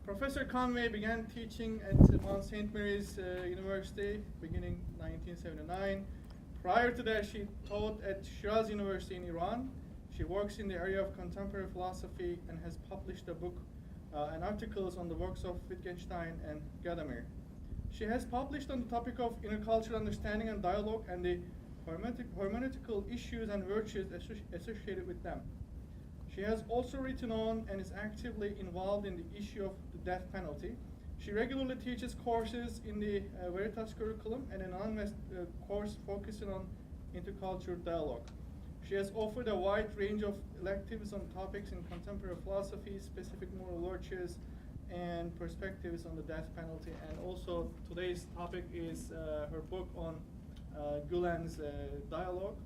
Professor Conway began teaching at Mount St. Mary's University beginning 1979. Prior to that, she taught at Shiraz University in Iran. She works in the area of contemporary philosophy and has published a book and articles on the works of Wittgenstein and Gadamer. She has published on the topic of intercultural understanding and dialogue and the hermeneutical issues and virtues associated with them. She has also written on and is actively involved in the issue of the death penalty. She regularly teaches courses in the Veritas curriculum and an course focusing on intercultural dialogue. She has offered a wide range of electives on topics in contemporary philosophy, specific moral virtues, and perspectives on the death penalty. And also today's topic is her book on Gülen's dialogue,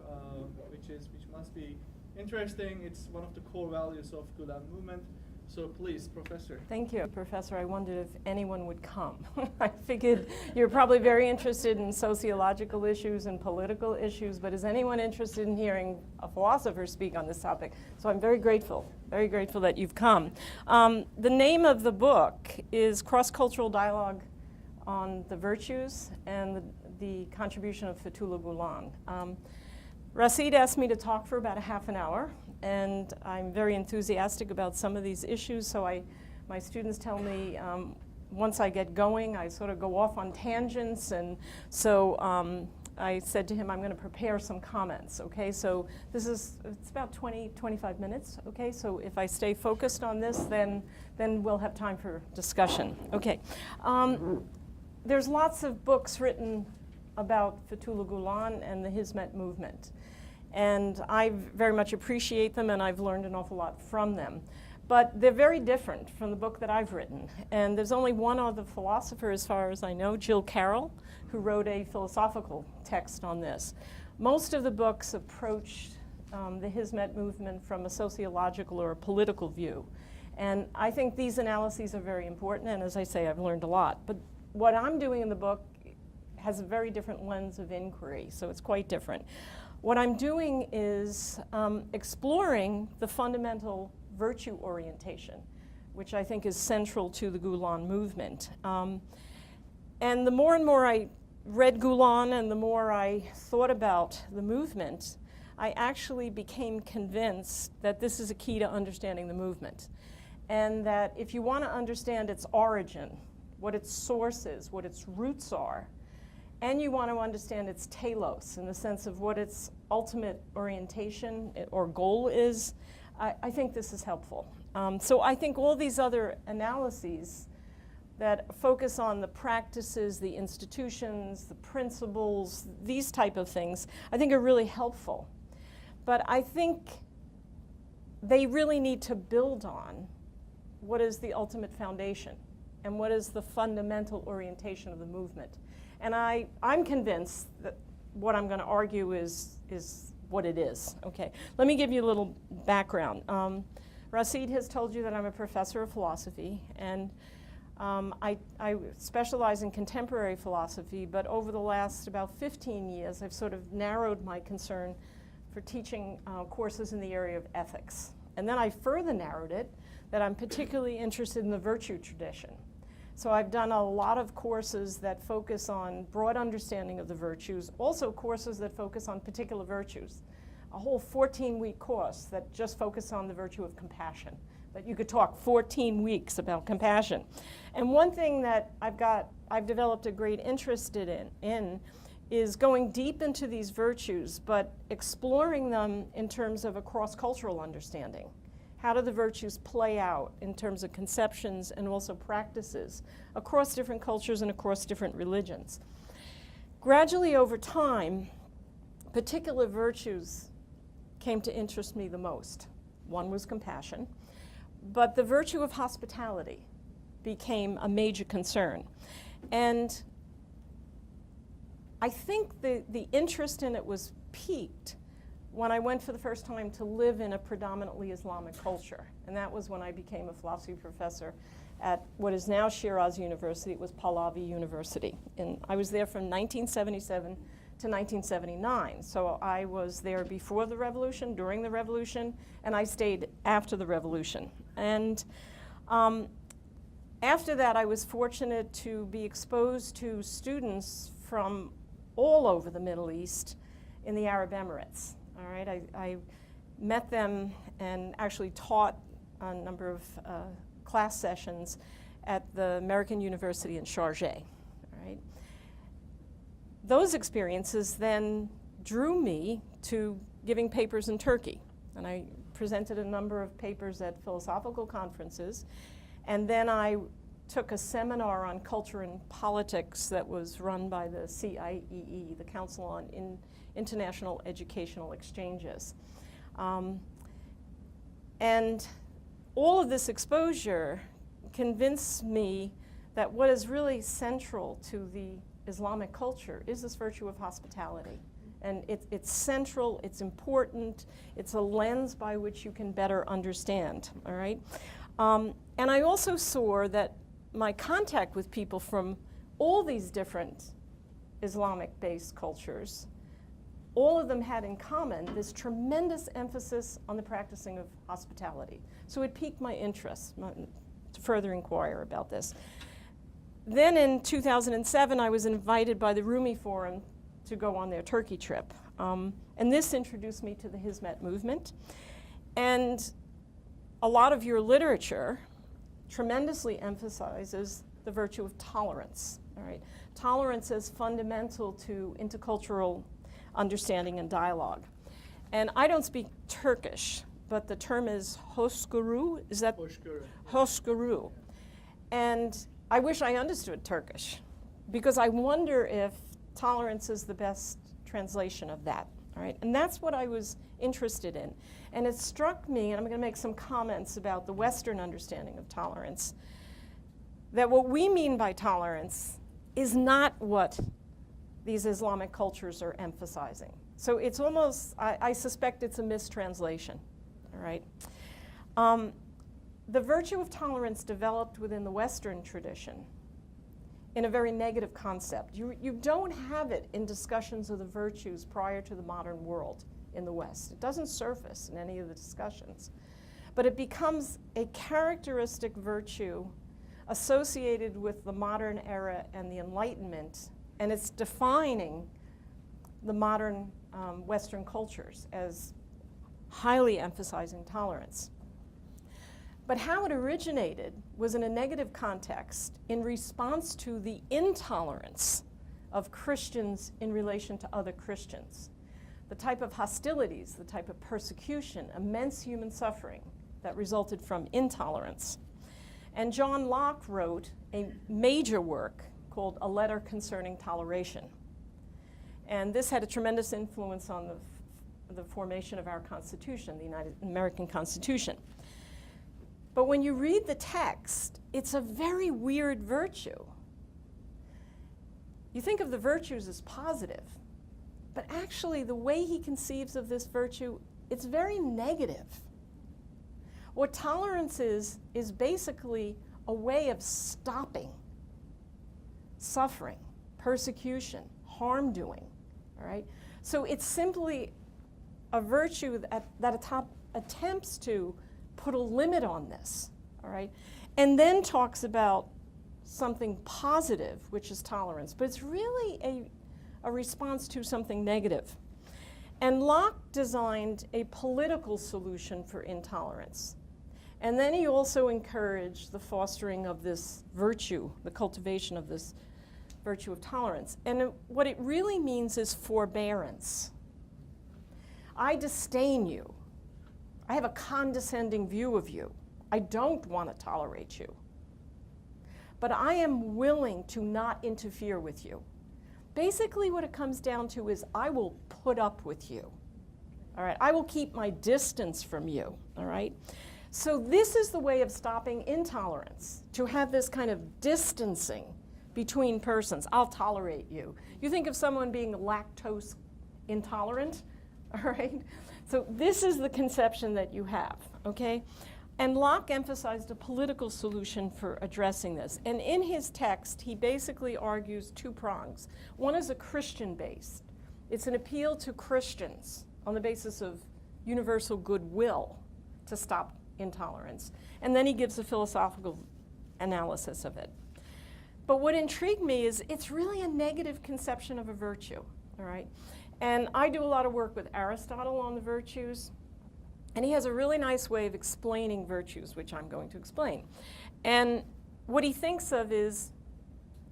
which must be interesting. It's one of the core values of Gülen movement. So please, Professor. Thank you, Professor. I wondered if anyone would come. I figured you're probably very interested in sociological issues and political issues, but is anyone interested in hearing a philosopher speak on this topic? So I'm very grateful that you've come. The name of the book is Cross-Cultural Dialogue on the Virtues and the Contribution of Fethullah Gulen. Rashid asked me to talk for about a half an hour, and I'm very enthusiastic about some of these issues, so my students tell me once I get going, I sort of go off on tangents, and so I said to him, I'm going to prepare some comments, okay? So it's about 25 minutes, okay? So if I stay focused on this, then we'll have time for discussion. Okay. There's lots of books written about Fethullah Gulen and the Hizmet movement. And I very much appreciate them, and I've learned an awful lot from them. But they're very different from the book that I've written. And there's only one other philosopher, as far as I know, Jill Carroll, who wrote a philosophical text on this. Most of the books approach the Hizmet movement from a sociological or a political view. And I think these analyses are very important, and as I say, I've learned a lot. But what I'm doing in the book has a very different lens of inquiry, so it's quite different. What I'm doing is exploring the fundamental virtue orientation, which I think is central to the Gulen movement. And the more and more I read Gulen and the more I thought about the movement, I actually became convinced that this is a key to understanding the movement. And that if you want to understand its origin, what its source is, what its roots are, and you want to understand its telos in the sense of what its ultimate orientation or goal is, I think this is helpful. So I think all these other analyses that focus on the practices, the institutions, the principles, these type of things, I think are really helpful. But I think they really need to build on what is the ultimate foundation and what is the fundamental orientation of the movement. And I'm convinced that what I'm going to argue is what it is. Okay, let me give you a little background. Rashid has told you that I'm a professor of philosophy, and I specialize in contemporary philosophy, but over the last about 15 years, I've sort of narrowed my concern for teaching courses in the area of ethics. And then I further narrowed it that I'm particularly interested in the virtue tradition. So I've done a lot of courses that focus on broad understanding of the virtues, also courses that focus on particular virtues. A whole 14-week course that just focuses on the virtue of compassion. That you could talk 14 weeks about compassion. And one thing that I've developed a great interest in is going deep into these virtues, but exploring them in terms of a cross-cultural understanding. How do the virtues play out in terms of conceptions and also practices across different cultures and across different religions? Gradually over time, particular virtues came to interest me the most. One was compassion, but the virtue of hospitality became a major concern. And I think the interest in it was piqued when I went for the first time to live in a predominantly Islamic culture. And that was when I became a philosophy professor at what is now Shiraz University. It was Pahlavi University. And I was there from 1977 to 1979. So I was there before the revolution, during the revolution, and I stayed after the revolution. And After that, I was fortunate to be exposed to students from all over the Middle East in the Arab Emirates. All right, I met them and actually taught a number of class sessions at the American University in Sharjah. All right. Those experiences then drew me to giving papers in Turkey, and I presented a number of papers at philosophical conferences, and then I took a seminar on culture and politics that was run by the CIEE, the Council on International Educational Exchanges. And all of this exposure convinced me that what is really central to the Islamic culture is this virtue of hospitality. And it's central, it's important, it's a lens by which you can better understand, all right? And I also saw that my contact with people from all these different Islamic-based cultures, all of them had in common this tremendous emphasis on the practicing of hospitality. So it piqued my interest to further inquire about this. Then in 2007, I was invited by the Rumi Forum to go on their Turkey trip. And this introduced me to the Hizmet movement. And a lot of your literature tremendously emphasizes the virtue of tolerance. All right? Tolerance is fundamental to intercultural understanding and dialogue. And I don't speak Turkish, but the term is hoşgörü. Is that? Hoşgörü. Hoşgörü. And I wish I understood Turkish, because I wonder if tolerance is the best translation of that. All right? And that's what I was interested in. And it struck me, and I'm going to make some comments about the Western understanding of tolerance, that what we mean by tolerance is not what these Islamic cultures are emphasizing. So it's almost, I suspect it's a mistranslation, all right? The virtue of tolerance developed within the Western tradition in a very negative concept. You don't have it in discussions of the virtues prior to the modern world in the West. It doesn't surface in any of the discussions. But it becomes a characteristic virtue associated with the modern era and the Enlightenment, and it's defining the modern Western cultures as highly emphasizing tolerance. But how it originated was in a negative context in response to the intolerance of Christians in relation to other Christians. The type of hostilities, the type of persecution, immense human suffering that resulted from intolerance. And John Locke wrote a major work called A Letter Concerning Toleration. And this had a tremendous influence on the formation of our Constitution, the American Constitution. But when you read the text, it's a very weird virtue. You think of the virtues as positive, but actually the way he conceives of this virtue, it's very negative. What tolerance is basically a way of stopping suffering, persecution, harm doing, all right? So it's simply a virtue that attempts to put a limit on this, all right? And then talks about something positive, which is tolerance, but it's really a response to something negative. And Locke designed a political solution for intolerance. And then he also encouraged the fostering of this virtue, the cultivation of this virtue of tolerance. And what it really means is forbearance. I disdain you. I have a condescending view of you. I don't want to tolerate you. But I am willing to not interfere with you. Basically what it comes down to is I will put up with you. All right, I will keep my distance from you, all right? So this is the way of stopping intolerance, to have this kind of distancing between persons. I'll tolerate you. You think of someone being lactose intolerant, all right? So this is the conception that you have, okay? And Locke emphasized a political solution for addressing this. And in his text, he basically argues two prongs. One is a Christian-based. It's an appeal to Christians on the basis of universal goodwill to stop intolerance. And then he gives a philosophical analysis of it. But what intrigued me is it's really a negative conception of a virtue, all right? And I do a lot of work with Aristotle on the virtues, and he has a really nice way of explaining virtues, which I'm going to explain. And what he thinks of is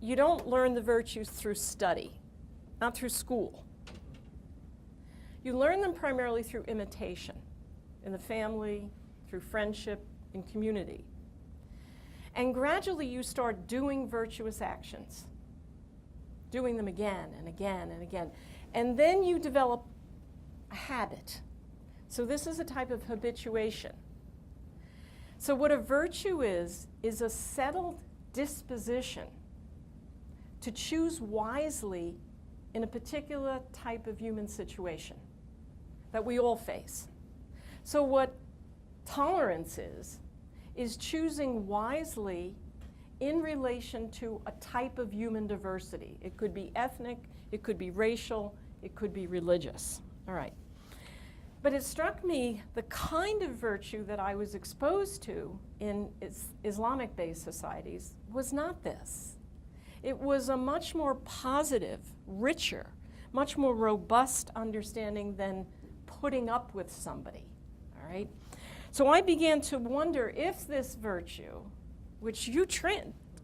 you don't learn the virtues through study, not through school. You learn them primarily through imitation, in the family, through friendship, in community. And gradually you start doing virtuous actions, doing them again and again and again. And then you develop a habit. So this is a type of habituation. So what a virtue is a settled disposition to choose wisely in a particular type of human situation that we all face. So what tolerance is choosing wisely in relation to a type of human diversity. It could be ethnic, it could be racial, it could be religious. All right. But it struck me the kind of virtue that I was exposed to in Islamic-based societies was not this. It was a much more positive, richer, much more robust understanding than putting up with somebody, all right? So I began to wonder if this virtue, which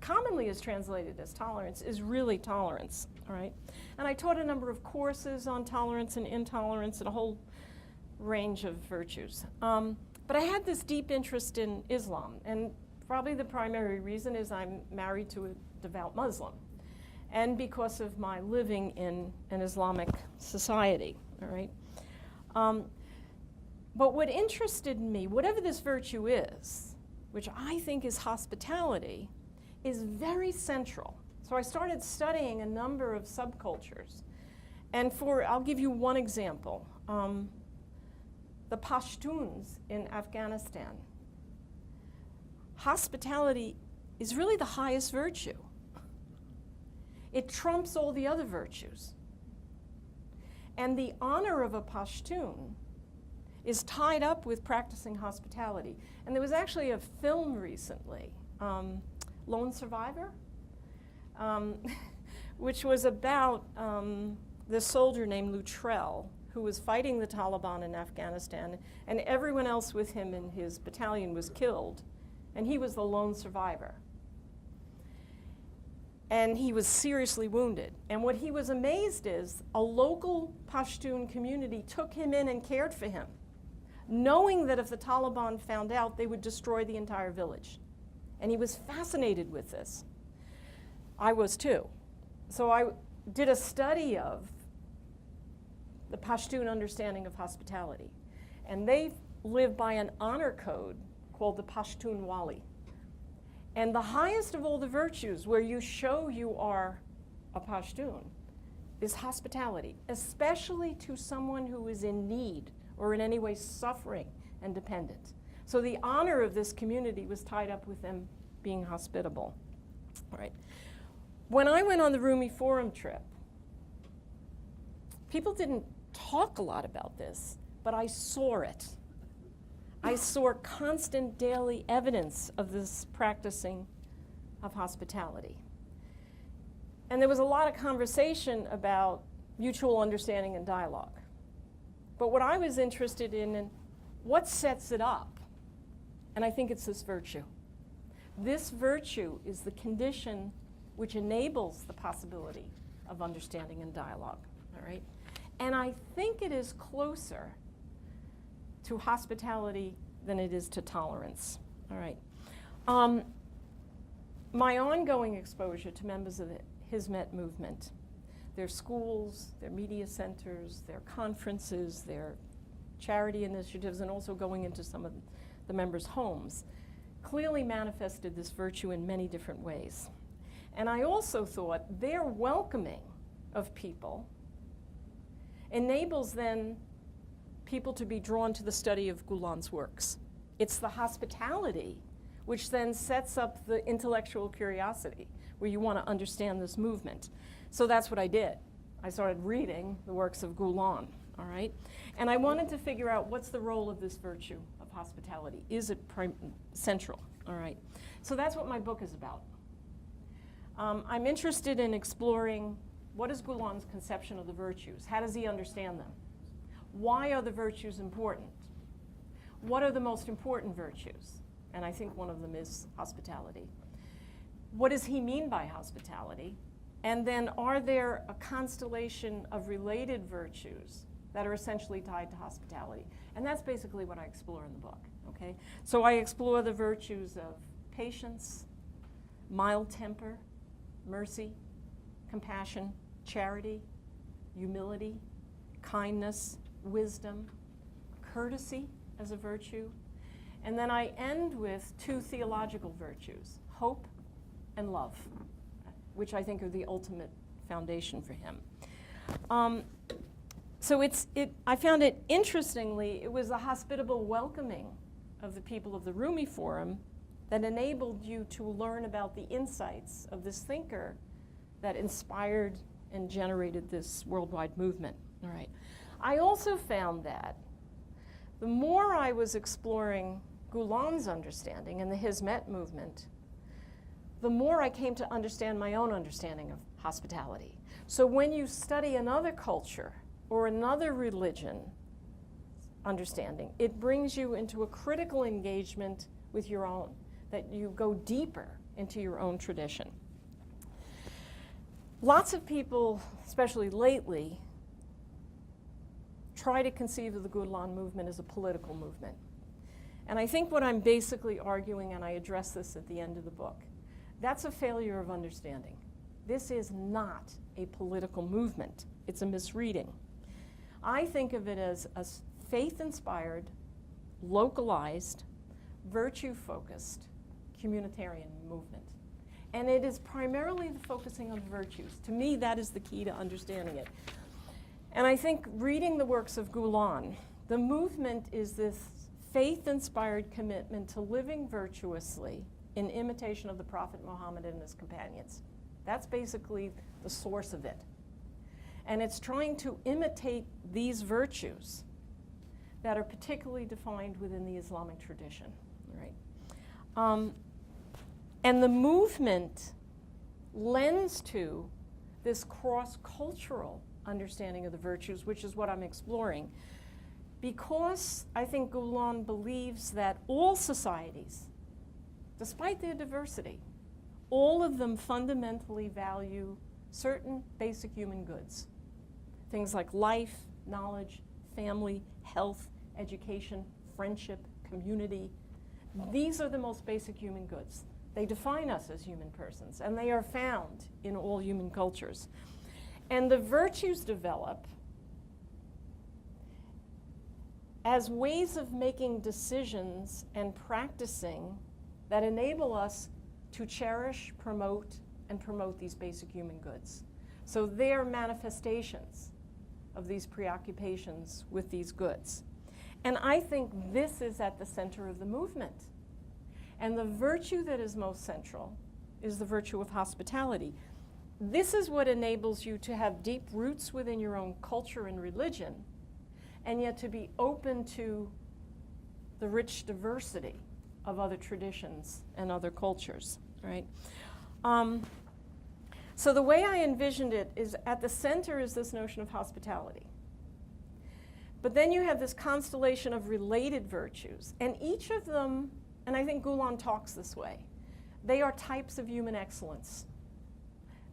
commonly is translated as tolerance, is really tolerance, all right? And I taught a number of courses on tolerance and intolerance and a whole range of virtues. But I had this deep interest in Islam, and probably the primary reason is I'm married to a devout Muslim, and because of my living in an Islamic society, all right? But what interested me, whatever this virtue is, which I think is hospitality, is very central. So I started studying a number of subcultures. And I'll give you one example. The Pashtuns in Afghanistan. Hospitality is really the highest virtue. It trumps all the other virtues. And the honor of a Pashtun is tied up with practicing hospitality. And there was actually a film recently, Lone Survivor, which was about this soldier named Luttrell, who was fighting the Taliban in Afghanistan, and everyone else with him in his battalion was killed, and he was the lone survivor. And he was seriously wounded. And what he was amazed is a local Pashtun community took him in and cared for him, knowing that if the Taliban found out, they would destroy the entire village. And he was fascinated with this. I was too. So I did a study of the Pashtun understanding of hospitality. And they live by an honor code called the Pashtun Wali. And the highest of all the virtues, where you show you are a Pashtun, is hospitality, especially to someone who is in need or in any way suffering and dependent. So the honor of this community was tied up with them being hospitable. All right. When I went on the Rumi Forum trip, people didn't talk a lot about this, but I saw it. I saw constant daily evidence of this practicing of hospitality. And there was a lot of conversation about mutual understanding and dialogue. But what I was interested in what sets it up, and I think it's this virtue. This virtue is the condition which enables the possibility of understanding and dialogue, all right? And I think it is closer to hospitality than it is to tolerance, all right? My ongoing exposure to members of the Hizmet movement, their schools, their media centers, their conferences, their charity initiatives, and also going into some of the members' homes, clearly manifested this virtue in many different ways. And I also thought their welcoming of people enables then people to be drawn to the study of Gulen's works. It's the hospitality which then sets up the intellectual curiosity where you want to understand this movement. So that's what I did. I started reading the works of Gulen, all right? And I wanted to figure out what's the role of this virtue of hospitality. Is it central? All right. So that's what my book is about. I'm interested in exploring what is Gulen's conception of the virtues? How does he understand them? Why are the virtues important? What are the most important virtues? And I think one of them is hospitality. What does he mean by hospitality? And then are there a constellation of related virtues that are essentially tied to hospitality? And that's basically what I explore in the book, okay? So I explore the virtues of patience, mild temper, mercy, compassion, charity, humility, kindness, wisdom, courtesy as a virtue. And then I end with two theological virtues, hope and love, which I think are the ultimate foundation for him. I found it, interestingly, it was the hospitable welcoming of the people of the Rumi Forum that enabled you to learn about the insights of this thinker that inspired and generated this worldwide movement. All right. I also found that the more I was exploring Gulen's understanding and the Hizmet movement, the more I came to understand my own understanding of hospitality. So when you study another culture or another religion understanding, it brings you into a critical engagement with your own, that you go deeper into your own tradition. Lots of people, especially lately, try to conceive of the Gulen movement as a political movement. And I think what I'm basically arguing, and I address this at the end of the book, that's a failure of understanding. This is not a political movement. It's a misreading. I think of it as a faith-inspired, localized, virtue-focused communitarian movement. And it is primarily focusing on virtues. To me, that is the key to understanding it. And I think reading the works of Gulen, the movement is this faith-inspired commitment to living virtuously in imitation of the Prophet Muhammad and his companions. That's basically the source of it. And it's trying to imitate these virtues that are particularly defined within the Islamic tradition, right? And the movement lends to this cross-cultural understanding of the virtues, which is what I'm exploring. Because I think Gulen believes that all societies, despite their diversity, all of them fundamentally value certain basic human goods. Things like life, knowledge, family, health, education, friendship, community. These are the most basic human goods. They define us as human persons, and they are found in all human cultures. And the virtues develop as ways of making decisions and practicing that enable us to cherish, promote, and promote these basic human goods. So they're manifestations of these preoccupations with these goods. And I think this is at the center of the movement. And the virtue that is most central is the virtue of hospitality. This is what enables you to have deep roots within your own culture and religion, and yet to be open to the rich diversity of other traditions and other cultures, right? So the way I envisioned it is at the center is this notion of hospitality. But then you have this constellation of related virtues, and each of them, and I think Gulen talks this way, they are types of human excellence.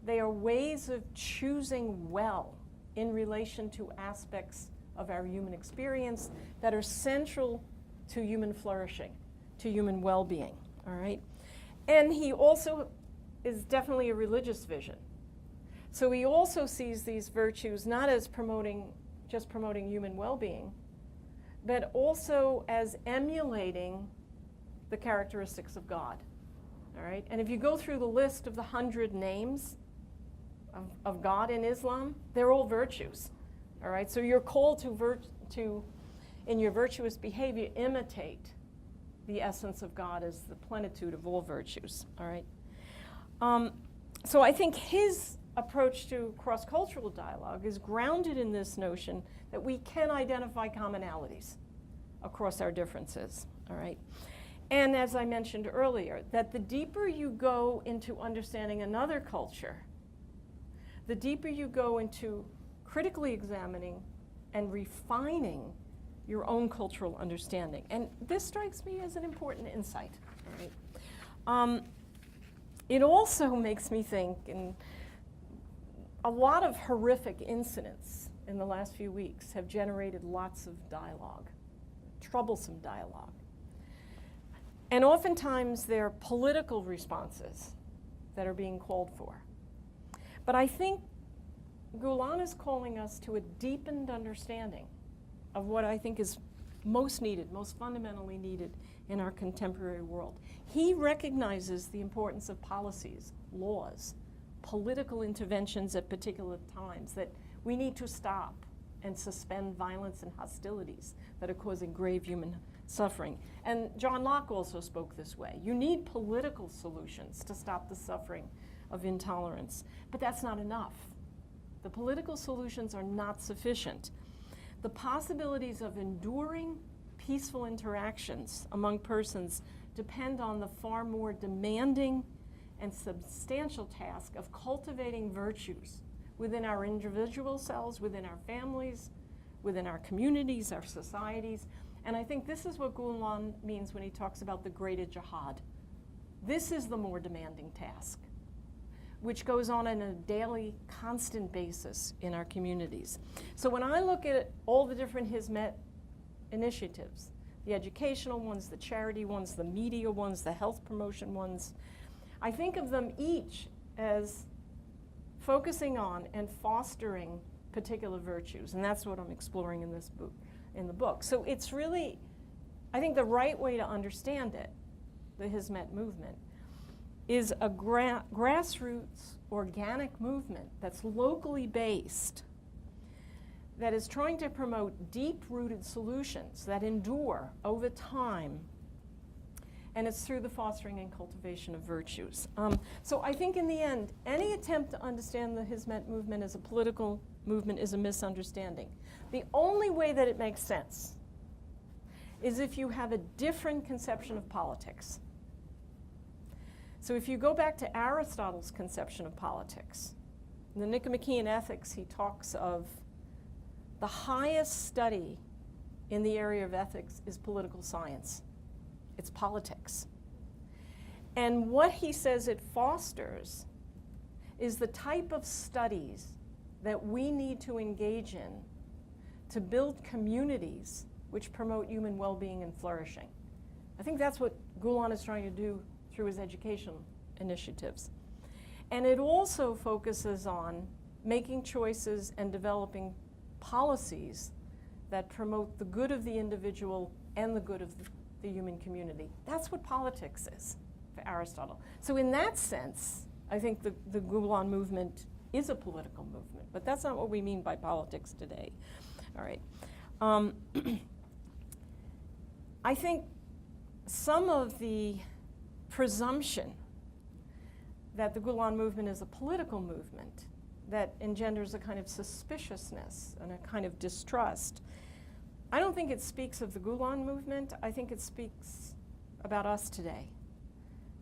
They are ways of choosing well in relation to aspects of our human experience that are central to human flourishing, to human well-being, all right? And he also is definitely a religious vision. So he also sees these virtues not as just promoting human well-being, but also as emulating the characteristics of God, all right? And if you go through the list of the 100 names of God in Islam, they're all virtues, all right? So you're called to in your virtuous behavior, imitate the essence of God as the plenitude of all virtues, all right? So I think his approach to cross-cultural dialogue is grounded in this notion that we can identify commonalities across our differences, all right? And as I mentioned earlier, that the deeper you go into understanding another culture, the deeper you go into critically examining and refining your own cultural understanding. And this strikes me as an important insight. Right? It also makes me think, and a lot of horrific incidents in the last few weeks have generated lots of dialogue, troublesome dialogue. And oftentimes they're political responses that are being called for. But I think Gulen is calling us to a deepened understanding of what I think is most needed, most fundamentally needed in our contemporary world. He recognizes the importance of policies, laws, political interventions at particular times, that we need to stop and suspend violence and hostilities that are causing grave human suffering. And John Locke also spoke this way. You need political solutions to stop the suffering of intolerance, but that's not enough. The political solutions are not sufficient. The possibilities of enduring peaceful interactions among persons depend on the far more demanding and substantial task of cultivating virtues within our individual selves, within our families, within our communities, our societies. And I think this is what Gulen means when he talks about the greater jihad. This is the more demanding task, which goes on a daily, constant basis in our communities. So when I look at all the different Hizmet initiatives, the educational ones, the charity ones, the media ones, the health promotion ones, I think of them each as focusing on and fostering particular virtues, and that's what I'm exploring in this book, in the book. So it's really, I think the right way to understand it, the Hizmet movement, is a grassroots organic movement that's locally based, that is trying to promote deep-rooted solutions that endure over time, and it's through the fostering and cultivation of virtues. So I think in the end, any attempt to understand the Hizmet movement as a political movement is a misunderstanding. The only way that it makes sense is if you have a different conception of politics. So if you go back to Aristotle's conception of politics, in the Nicomachean Ethics, he talks of the highest study in the area of ethics is political science. It's politics. And what he says it fosters is the type of studies that we need to engage in to build communities which promote human well-being and flourishing. I think that's what Gulen is trying to do through his educational initiatives. And it also focuses on making choices and developing policies that promote the good of the individual and the good of the human community. That's what politics is for Aristotle. So in that sense, I think the Gulen movement is a political movement, but that's not what we mean by politics today. All right. I think some of the presumption that the Gulen movement is a political movement that engenders a kind of suspiciousness and a kind of distrust, I don't think it speaks of the Gulen movement. I think it speaks about us today,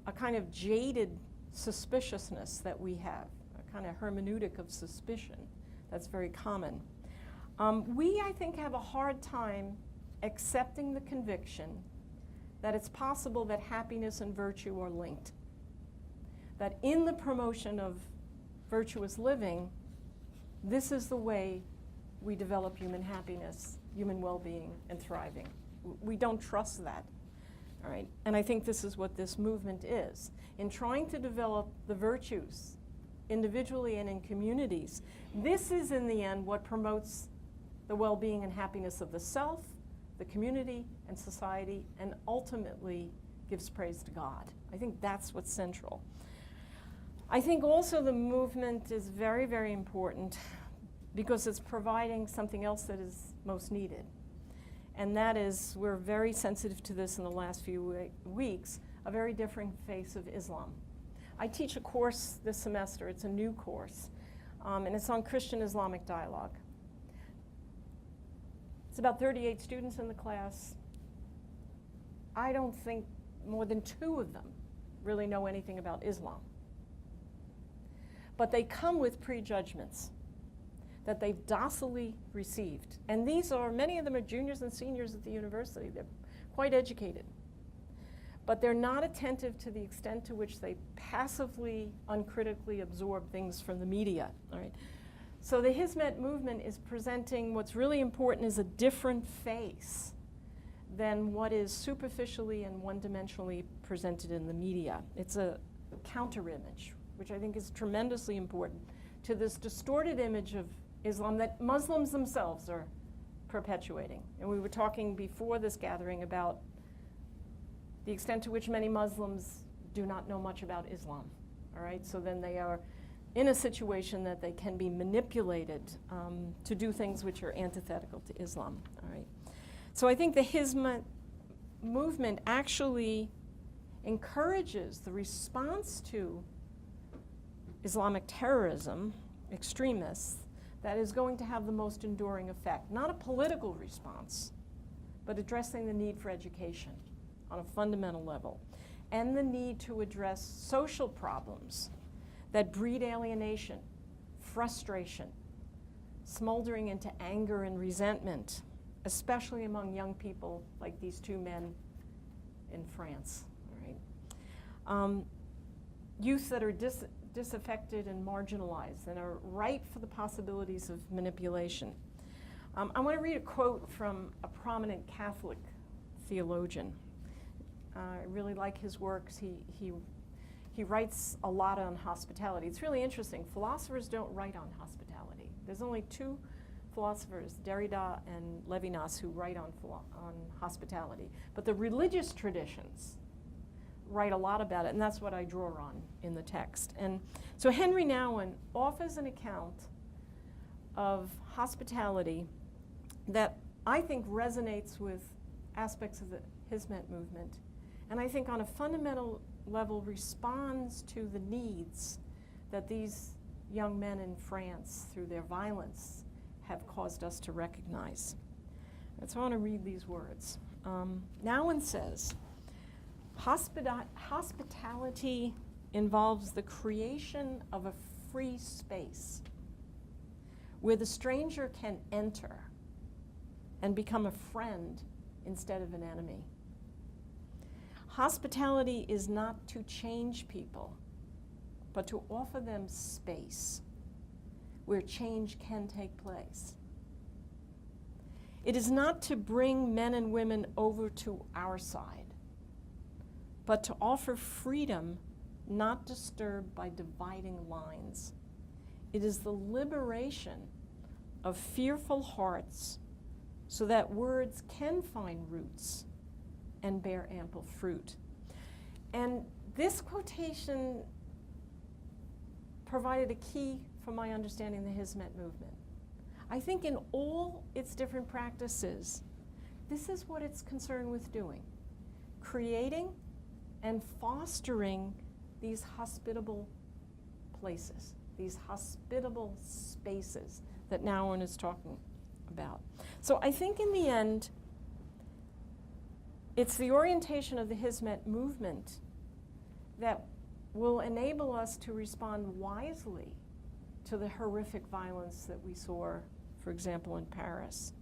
a kind of jaded suspiciousness that we have, a kind of hermeneutic of suspicion that's very common. We, I think, have a hard time accepting the conviction that it's possible that happiness and virtue are linked, that in the promotion of virtuous living, this is the way we develop human happiness, human well-being, and thriving. We don't trust that, all right? And I think this is what this movement is. In trying to develop the virtues individually and in communities, this is in the end what promotes the well-being and happiness of the self, the community, and society, and ultimately gives praise to God. I think that's what's central. I think also the movement is very, very important because it's providing something else that is most needed. And that is, we're very sensitive to this in the last few weeks, a very different face of Islam. I teach a course this semester. It's a new course, and it's on Christian-Islamic dialogue. It's about 38 students in the class. I don't think more than 2 of them really know anything about Islam. But they come with prejudgments that they've docilely received. And many of them are juniors and seniors at the university. They're quite educated. But they're not attentive to the extent to which they passively, uncritically absorb things from the media. All right? So the Hizmet movement is presenting what's really important is a different face than what is superficially and one-dimensionally presented in the media. It's a counter-image, which I think is tremendously important to this distorted image of Islam that Muslims themselves are perpetuating. And we were talking before this gathering about the extent to which many Muslims do not know much about Islam. All right, so then they are in a situation that they can be manipulated to do things which are antithetical to Islam. All right, so I think the Hizmet movement actually encourages the response to Islamic terrorism, extremists, that is going to have the most enduring effect. Not a political response, but addressing the need for education on a fundamental level, and the need to address social problems that breed alienation, frustration, smoldering into anger and resentment, especially among young people like these 2 men in France. All right? Youth that are disaffected and marginalized and are ripe for the possibilities of manipulation. I want to read a quote from a prominent Catholic theologian. I really like his works. He writes a lot on hospitality. It's really interesting. Philosophers don't write on hospitality. There's only 2 philosophers, Derrida and Levinas, who write on hospitality. But the religious traditions write a lot about it, and that's what I draw on in the text. And so Henry Nouwen offers an account of hospitality that I think resonates with aspects of the Hizmet movement, and I think on a fundamental level responds to the needs that these young men in France, through their violence, have caused us to recognize. And so I want to read these words. Nouwen says, hospitality involves the creation of a free space where the stranger can enter and become a friend instead of an enemy. Hospitality is not to change people, but to offer them space where change can take place. It is not to bring men and women over to our side, but to offer freedom not disturbed by dividing lines. It is the liberation of fearful hearts so that words can find roots and bear ample fruit. And this quotation provided a key for my understanding the Hizmet movement. I think in all its different practices, this is what it's concerned with doing: creating and fostering these hospitable places, these hospitable spaces that Nouwen is talking about. So I think in the end, it's the orientation of the Hizmet movement that will enable us to respond wisely to the horrific violence that we saw, for example, in Paris.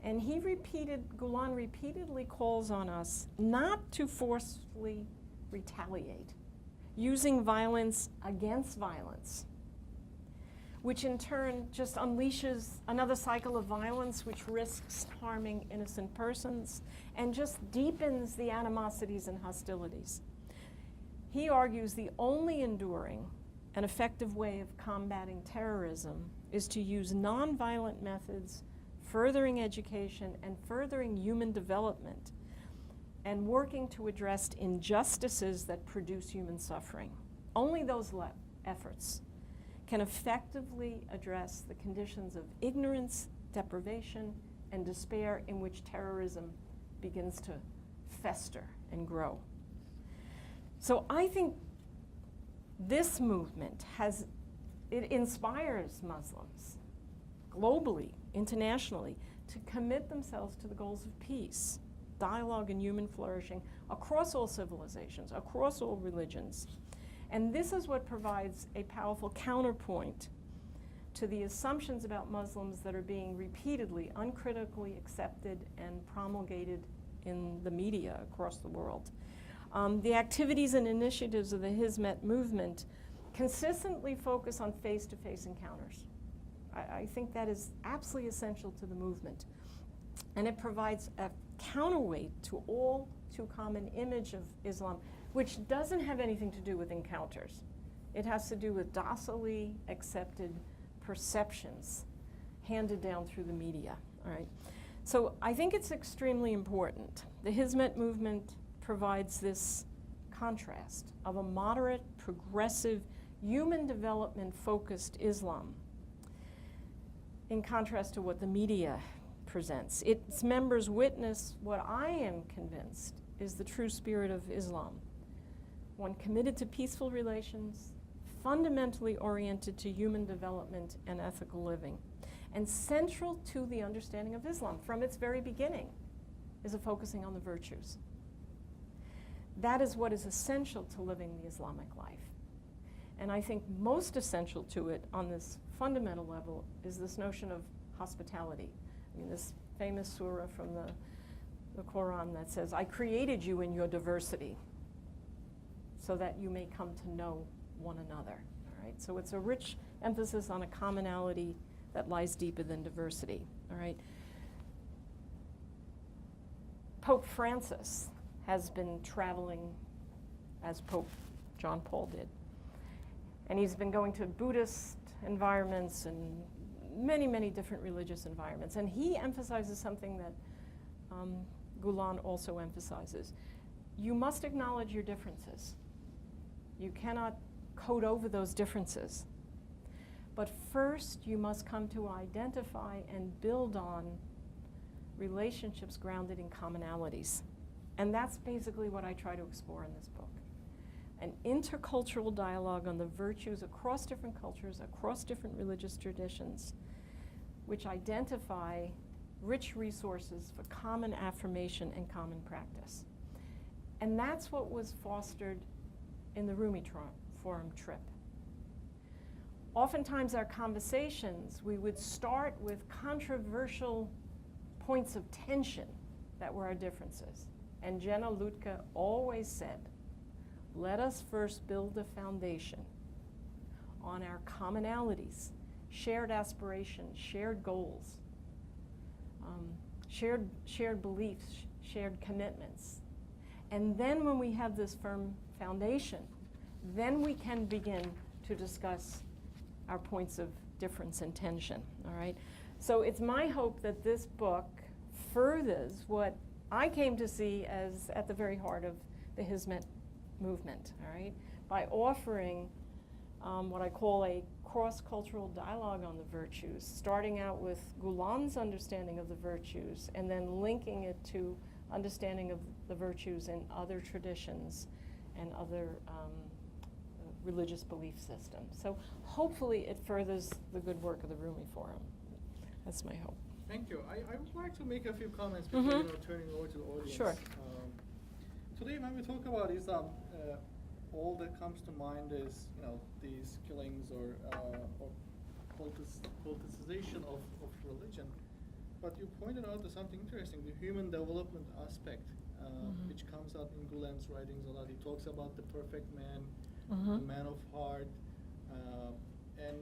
And Gulen repeatedly calls on us not to forcefully retaliate, using violence against violence, which in turn just unleashes another cycle of violence which risks harming innocent persons and just deepens the animosities and hostilities. He argues the only enduring and effective way of combating terrorism is to use nonviolent methods, furthering education and furthering human development, and working to address injustices that produce human suffering. Only those efforts can effectively address the conditions of ignorance, deprivation, and despair in which terrorism begins to fester and grow. So I think this movement it inspires Muslims globally, internationally, to commit themselves to the goals of peace dialogue and human flourishing across all civilizations, across all religions. And this is what provides a powerful counterpoint to the assumptions about Muslims that are being repeatedly, uncritically accepted and promulgated in the media across the world. The activities and initiatives of the Hizmet movement consistently focus on face-to-face encounters. I think that is absolutely essential to the movement. And it provides a counterweight to all too common image of Islam, which doesn't have anything to do with encounters. It has to do with docilely accepted perceptions handed down through the media, all right? So I think it's extremely important. The Hizmet movement provides this contrast of a moderate, progressive, human development-focused Islam in contrast to what the media presents. Its members witness what I am convinced is the true spirit of Islam, one committed to peaceful relations, fundamentally oriented to human development and ethical living. And central to the understanding of Islam from its very beginning is a focusing on the virtues. That is what is essential to living the Islamic life. And I think most essential to it on this fundamental level is this notion of hospitality. I mean, this famous surah from the Quran that says, I created you in your diversity so that you may come to know one another, all right? So it's a rich emphasis on a commonality that lies deeper than diversity, all right? Pope Francis has been traveling as Pope John Paul did. And he's been going to Buddhist environments and many, many different religious environments. And he emphasizes something that Gulen also emphasizes. You must acknowledge your differences. You cannot code over those differences. But first, you must come to identify and build on relationships grounded in commonalities. And that's basically what I try to explore in this book. An intercultural dialogue on the virtues across different cultures, across different religious traditions, which identify rich resources for common affirmation and common practice. And that's what was fostered in the Rumi Forum trip. Oftentimes our conversations, we would start with controversial points of tension that were our differences. And Jenna Lutka always said, let us first build a foundation on our commonalities, shared aspirations, shared goals, shared beliefs, shared commitments. And then when we have this firm foundation, then we can begin to discuss our points of difference and tension, all right? So it's my hope that this book furthers what I came to see as at the very heart of the Hizmet movement, all right? By offering what I call a cross-cultural dialogue on the virtues, starting out with Gulen's understanding of the virtues and then linking it to understanding of the virtues in other traditions and other religious belief systems. So hopefully it furthers the good work of the Rumi Forum. That's my hope. Thank you. I would like to make a few comments before turning over to the audience. Sure. Today, when we talk about Islam, all that comes to mind is, these killings or politicization of religion. But you pointed out to something interesting, the human development aspect, which comes out in Gulen's writings a lot. He talks about the perfect man, the man of heart, and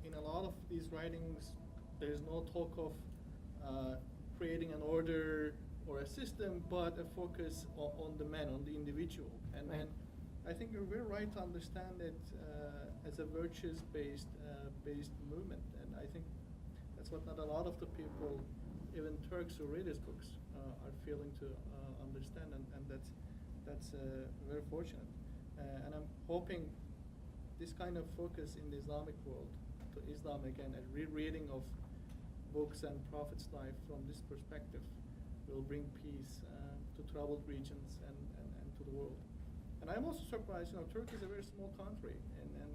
in a lot of these writings, there's no talk of creating an order or a system, but a focus on the man, on the individual. And I think we're right to understand it as a virtues-based movement. And I think that's what not a lot of the people, even Turks who read his books, are failing to understand, and that's very fortunate. And I'm hoping this kind of focus in the Islamic world, to Islam again, a rereading of books and Prophet's life from this perspective will bring peace to troubled regions and to the world. And I'm also surprised, Turkey is a very small country, and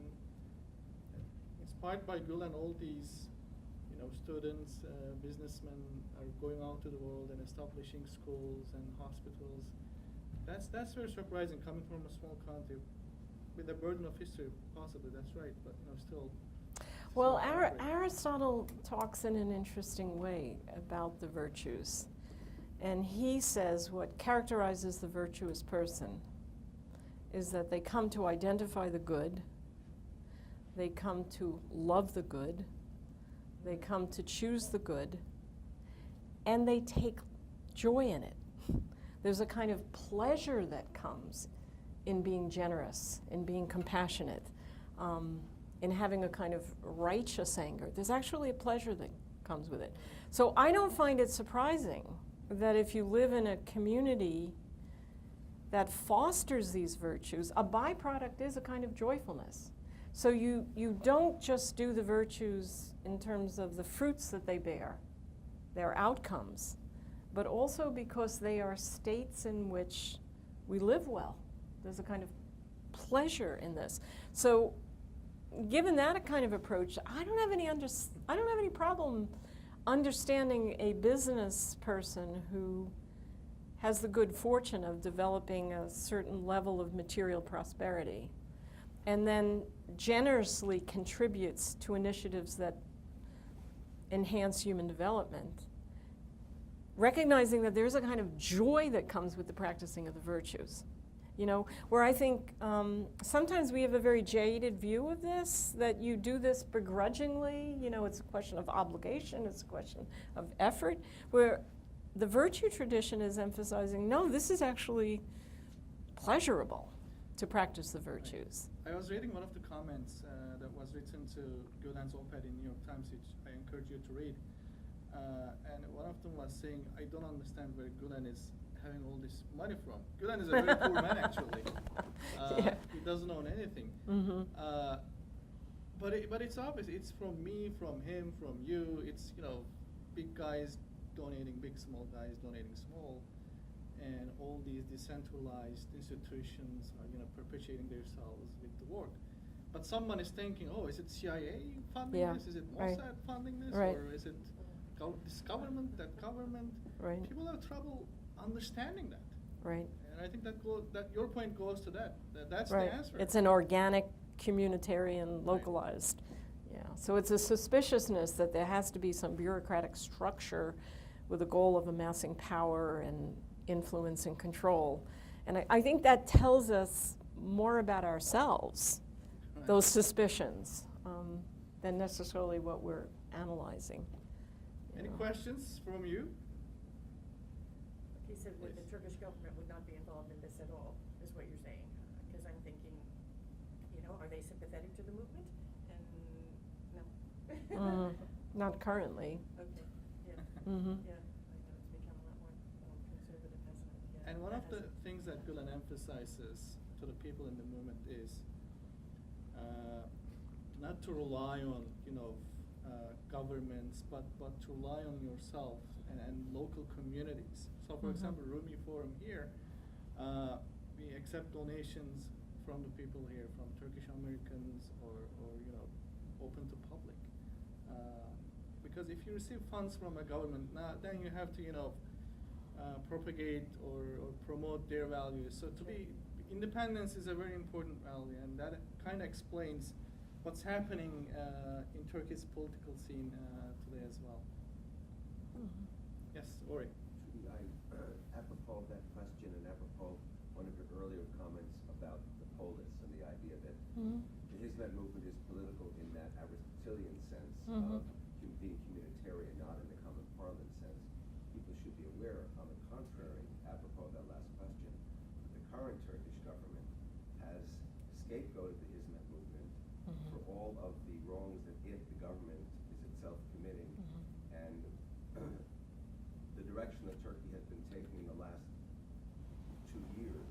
inspired by Gülen, all these, students, businessmen are going out to the world and establishing schools and hospitals. That's very surprising coming from a small country with the burden of history, possibly, that's right, but still. Well, Aristotle talks in an interesting way about the virtues. And he says what characterizes the virtuous person is that they come to identify the good, they come to love the good, they come to choose the good, and they take joy in it. There's a kind of pleasure that comes in being generous, in being compassionate, in having a kind of righteous anger. There's actually a pleasure that comes with it. So I don't find it surprising that if you live in a community that fosters these virtues, a byproduct is a kind of joyfulness. So you don't just do the virtues in terms of the fruits that they bear, their outcomes, but also because they are states in which we live well. There's a kind of pleasure in this. So given that kind of approach, I don't have any problem understanding a business person who has the good fortune of developing a certain level of material prosperity and then generously contributes to initiatives that enhance human development, recognizing that there's a kind of joy that comes with the practicing of the virtues. Where I think sometimes we have a very jaded view of this, that you do this begrudgingly, it's a question of obligation, it's a question of effort, where the virtue tradition is emphasizing, no, this is actually pleasurable to practice the virtues. I was reading one of the comments that was written to Gülen's op-ed in New York Times, which I encourage you to read. And one of them was saying, I don't understand where Gülen is having all this money from. Gülen is a very poor man, actually. Yeah. He doesn't own anything. Mm-hmm. But it's obvious. It's from me, from him, from you. It's big guys donating big, small guys donating small, and all these decentralized institutions are perpetuating themselves with the work. But someone is thinking, oh, is it CIA funding this? Is it Mossad funding this? Right. Or is it this government, that government? Right. People have trouble understanding that. Right. And I think that your point goes to that. That's right. the answer. It's an organic, communitarian, localized. Right. Yeah. So it's a suspiciousness that there has to be some bureaucratic structure with a goal of amassing power and influence and control. And I think that tells us more about ourselves, right, those suspicions, than necessarily what we're analyzing. Any questions from you? He said that the Turkish government would not be involved in this at all, is what you're saying. Because I'm thinking, are they sympathetic to the movement? And no. Not currently. Okay, yeah. Mm-hmm. Yeah, I know it's become a lot more conservative, hasn't it? Yeah, And one of the things that Gülen emphasizes to the people in the movement is not to rely on, governments, but to rely on yourself and local communities. So, for example, Rumi Forum here, we accept donations from the people here, from Turkish Americans or open to public. Because if you receive funds from a government, then you have to, propagate or promote their values. So independence is a very important value, and that kind of explains what's happening in Turkey's political scene today as well. Yes, Ori. Apropos of that question and apropos one of your earlier comments about the polis and the idea that the Hizmet movement is political in that Aristotelian sense of being communitarian, not in the common parlance sense. People should be aware, on the contrary, apropos of that last question, that the current Turkish government has scapegoated the Hizmet movement for all of the wrongs that the government, is itself committing. And the direction that Turkey has been taking in the last 2 years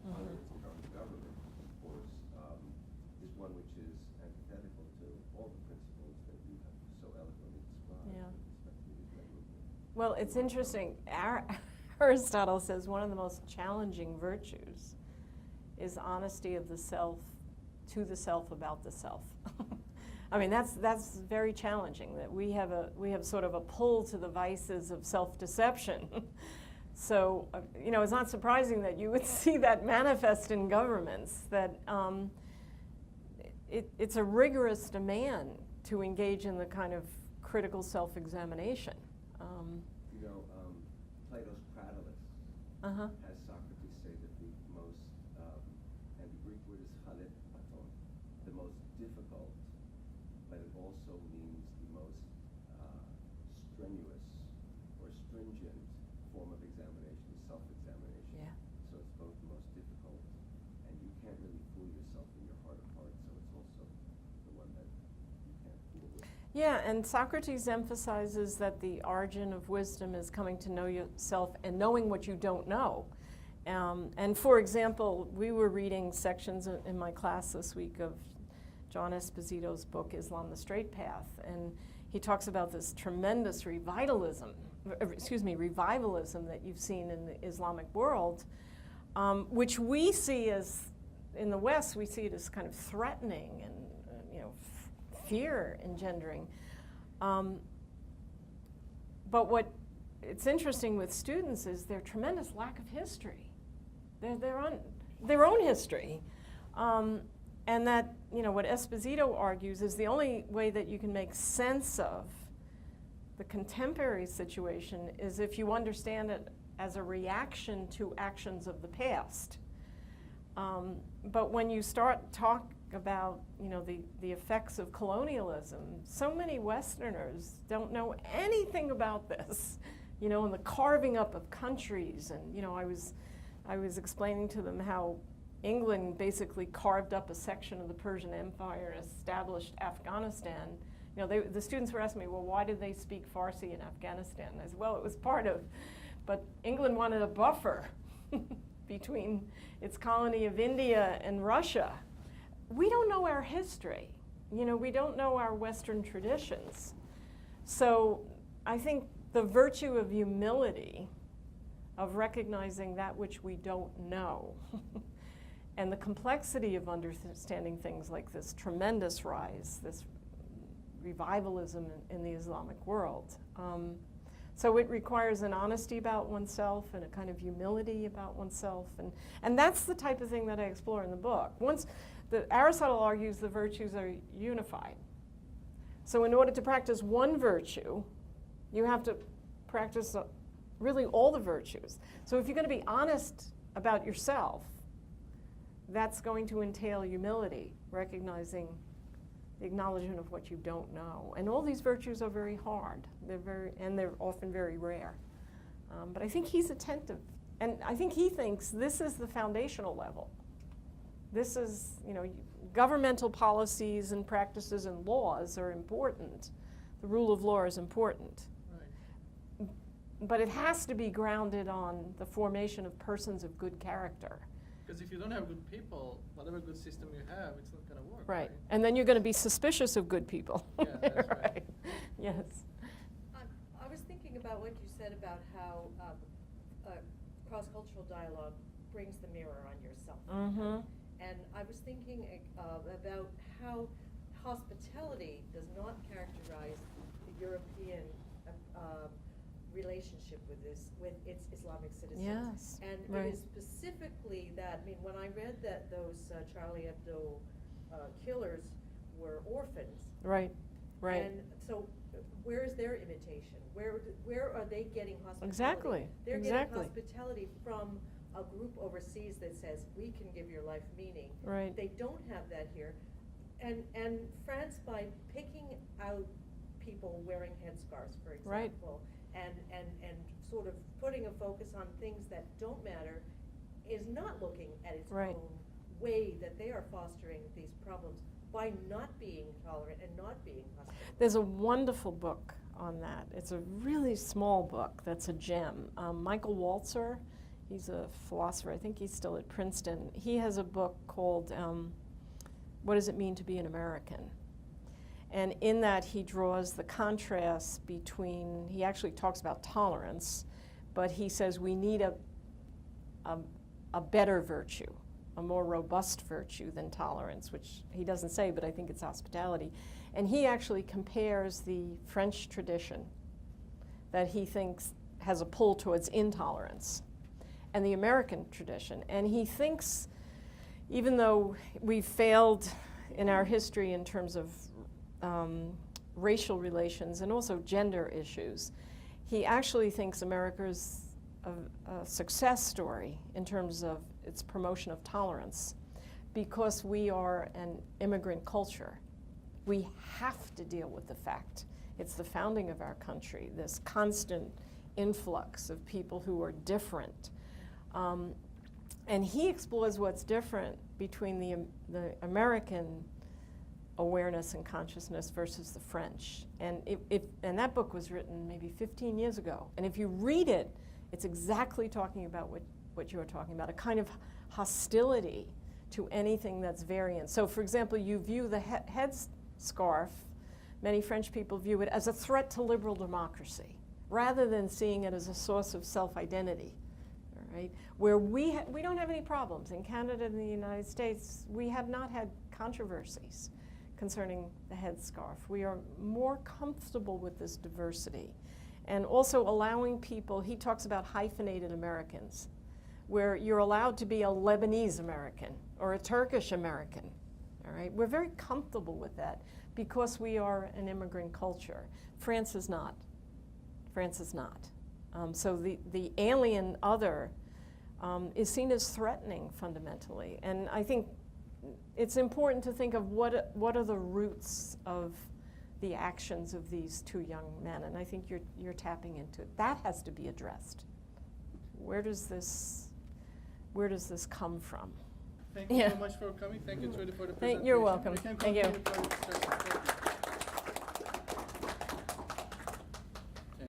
under its current government, of course, is one which is antithetical to all the principles that you have so eloquently described with respect to the Hizmet movement. Well, it's interesting. Aristotle says one of the most challenging virtues is honesty of the self to the self about the self. I mean, that's very challenging, that we have sort of a pull to the vices of self-deception. So, you know, it's not surprising that you would see that manifest in governments, that it's a rigorous demand to engage in the kind of critical self-examination. You know, Plato's Cratylus has Socrates say that the most, and the Greek word is charitable, the most difficult, but it also means the most strenuous or stringent form of examination is self-examination. Yeah. So it's both the most difficult, and you can't really fool yourself in your heart of hearts, so it's also the one that you can't fool with. Yeah, and Socrates emphasizes that the origin of wisdom is coming to know yourself and knowing what you don't know. And for example, we were reading sections in my class this week of John Esposito's book, Islam, the Straight Path, and he talks about this tremendous revivalism that you've seen in the Islamic world, which we see as, in the West, we see it as kind of threatening and, you know, fear engendering. But what it's interesting with students is their tremendous lack of history. Their own history. And that, you know, what Esposito argues is the only way that you can make sense of the contemporary situation is if you understand it as a reaction to actions of the past. But when you start talking about, you know, the effects of colonialism, so many Westerners don't know anything about this, you know, and the carving up of countries. And, you know, I was explaining to them how England basically carved up a section of the Persian Empire and established Afghanistan. You know, the students were asking me, well, why did they speak Farsi in Afghanistan? And I said, well, it was part of, but England wanted a buffer between its colony of India and Russia. We don't know our history. You know, we don't know our Western traditions. So I think the virtue of humility, of recognizing that which we don't know, and the complexity of understanding things like this tremendous rise, this revivalism in the Islamic world. So it requires an honesty about oneself and a kind of humility about oneself. And that's the type of thing that I explore in the book. Aristotle argues the virtues are unified. So in order to practice one virtue, you have to practice really all the virtues. So if you're going to be honest about yourself, that's going to entail humility, recognizing the acknowledgement of what you don't know. And all these virtues are very hard. They're often very rare. But I think he's attentive. And I think he thinks this is the foundational level. This is, you know, governmental policies and practices and laws are important. The rule of law is important. Right. But it has to be grounded on the formation of persons of good character. Because if you don't have good people, whatever good system you have, it's not going to work. Right. And then you're going to be suspicious of good people. Yeah, that's right. Yes. I was thinking about what you said about how cross-cultural dialogue brings the mirror on yourself. Mm-hmm. And I was thinking about how hospitality does not characterize the European relationship with its Islamic citizens. Yes, And right. it is specifically that, I mean, when I read that those Charlie Hebdo killers were orphans. Right, right. And so where is their imitation? Where are they getting hospitality? Exactly, They're exactly. getting hospitality from a group overseas that says, we can give your life meaning. Right. They don't have that here. And France, by picking out people wearing headscarves, for example, Right. and sort of putting a focus on things that don't matter, is not looking at its Right. own way that they are fostering these problems by not being tolerant and not being hospitable. There's a wonderful book on that. It's a really small book that's a gem. Michael Walzer, he's a philosopher. I think he's still at Princeton. He has a book called What Does It Mean to Be an American? And in that he draws the contrast between, he actually talks about tolerance, but he says we need a better virtue, a more robust virtue than tolerance, which he doesn't say, but I think it's hospitality. And he actually compares the French tradition that he thinks has a pull towards intolerance and the American tradition. And he thinks, even though we've failed in our history in terms of racial relations and also gender issues, he actually thinks America's a success story in terms of its promotion of tolerance because we are an immigrant culture. We have to deal with the fact it's the founding of our country, this constant influx of people who are different. And he explores what's different between the American awareness and consciousness versus the French. And and that book was written maybe 15 years ago. And if you read it, it's exactly talking about what you're talking about, a kind of hostility to anything that's variant. So for example, you view the headscarf, many French people view it as a threat to liberal democracy, rather than seeing it as a source of self-identity. Right? Where we don't have any problems. In Canada and the United States, we have not had controversies concerning the headscarf. We are more comfortable with this diversity. And also allowing people, he talks about hyphenated Americans, where you're allowed to be a Lebanese American or a Turkish American. All right? We're very comfortable with that because we are an immigrant culture. France is not. France is not. So the alien other is seen as threatening fundamentally. And I think it's important to think of what are the roots of the actions of these two young men. And I think you're tapping into it. That has to be addressed. Where does this come from? Thank you so much for coming. Thank you, Trudy, for the presentation. You're welcome. We can Thank you. continue for the discussion.